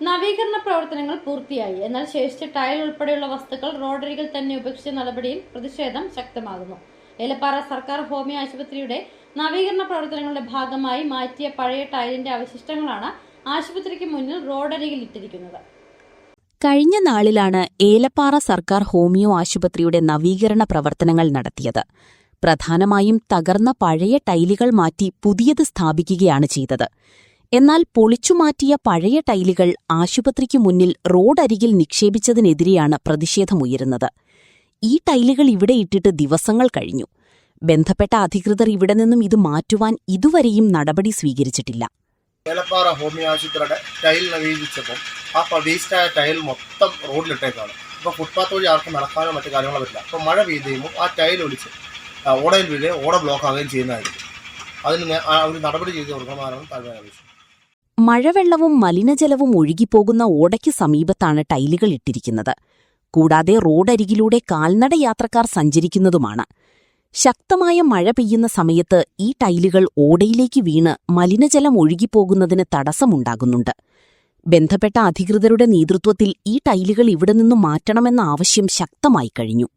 നവീകരണ പ്രവർത്തനങ്ങൾ പൂർത്തിയായി. എന്നാൽ ശേഷിച്ച ടൈൽ ഉൾപ്പെടെയുള്ള വസ്തുക്കൾ റോഡരികിൽ തന്നെ ഉപേക്ഷിച്ച നടപടിയിൽ പ്രതിഷേധം ശക്തമാകുന്നു. ഏലപ്പാറ സർക്കാർ ഹോമിയോ ആശുപത്രിയുടെ നവീകരണ പ്രവർത്തനങ്ങളുടെ ഭാഗമായി മാറ്റിയ പഴയ ടൈലിന്റെ അവശിഷ്ടങ്ങളാണ് ആശുപത്രിക്ക് മുന്നിൽ റോഡരികിൽ ഇട്ടിരിക്കുന്നത്. കഴിഞ്ഞ നാളിലാണ് ഏലപ്പാറ സർക്കാർ ഹോമിയോ ആശുപത്രിയുടെ നവീകരണ പ്രവർത്തനങ്ങൾ നടത്തിയത്. പ്രധാനമായും തകർന്ന പഴയ ടൈലുകൾ മാറ്റി പുതിയത് സ്ഥാപിക്കുകയാണ് ചെയ്തത്. എന്നാൽ പൊളിച്ചുമാറ്റിയ പഴയ ടൈലുകൾ ആശുപത്രിക്കു മുന്നിൽ റോഡരികിൽ നിക്ഷേപിച്ചതിനെതിരെയാണ് പ്രതിഷേധമുയരുന്നത്. ഈ ടൈലുകൾ ഇവിടെ ഇട്ടിട്ട് ദിവസങ്ങൾ കഴിഞ്ഞു. ബന്ധപ്പെട്ട അധികൃതർ ഇവിടെ നിന്നും ഇത് മാറ്റുവാൻ ഇതുവരെയും നടപടി സ്വീകരിച്ചിട്ടില്ല. ഏലപ്പാറ ഹോമിയോ ആശുപത്രിയുടെ ടൈൽ നവീകരിച്ചപ്പോൾ ആ വേസ്റ്റായ ടൈൽ മൊത്തം റോഡിലിട്ടേക്കാണ്. ഇപ്പോൾ ഫുട്പാത്ത് വഴി ആർക്കും നടക്കാനോ മറ്റു കാര്യങ്ങളോ പറ്റില്ല. അപ്പോൾ മഴ പെയ്ത് കഴിയുമ്പോൾ ആ ടൈൽ ഒലിച്ച് ഓടയിൽ വീഴുകയും ഓട ബ്ലോക്ക് ആകുകയും ചെയ്യുന്നതായിരിക്കും. അതിന് ഒരു നടപടി ചെയ്ത് കൊടുക്കണമെന്നാണ് താഴ്മ ആവശ്യം. മഴവെള്ളവും മലിനജലവും ഒഴുകിപ്പോകുന്ന ഓടയ്ക്ക് സമീപത്താണ് ടൈലുകൾ ഇട്ടിരിക്കുന്നത്. കൂടാതെ റോഡരികിലൂടെ കാൽനട യാത്രക്കാർ സഞ്ചരിക്കുന്നതുമാണ്. ശക്തമായ മഴ പെയ്യുന്ന സമയത്ത് ഈ ടൈലുകൾ ഓടയിലേക്ക് വീണ് മലിനജലം ഒഴുകിപ്പോകുന്നതിന് തടസ്സമുണ്ടാകുന്നുണ്ട്. ബന്ധപ്പെട്ട അധികൃതരുടെ നേതൃത്വത്തിൽ ഈ ടൈലുകൾ ഇവിടെ നിന്നു മാറ്റണമെന്ന ആവശ്യം ശക്തമായി കഴിഞ്ഞു.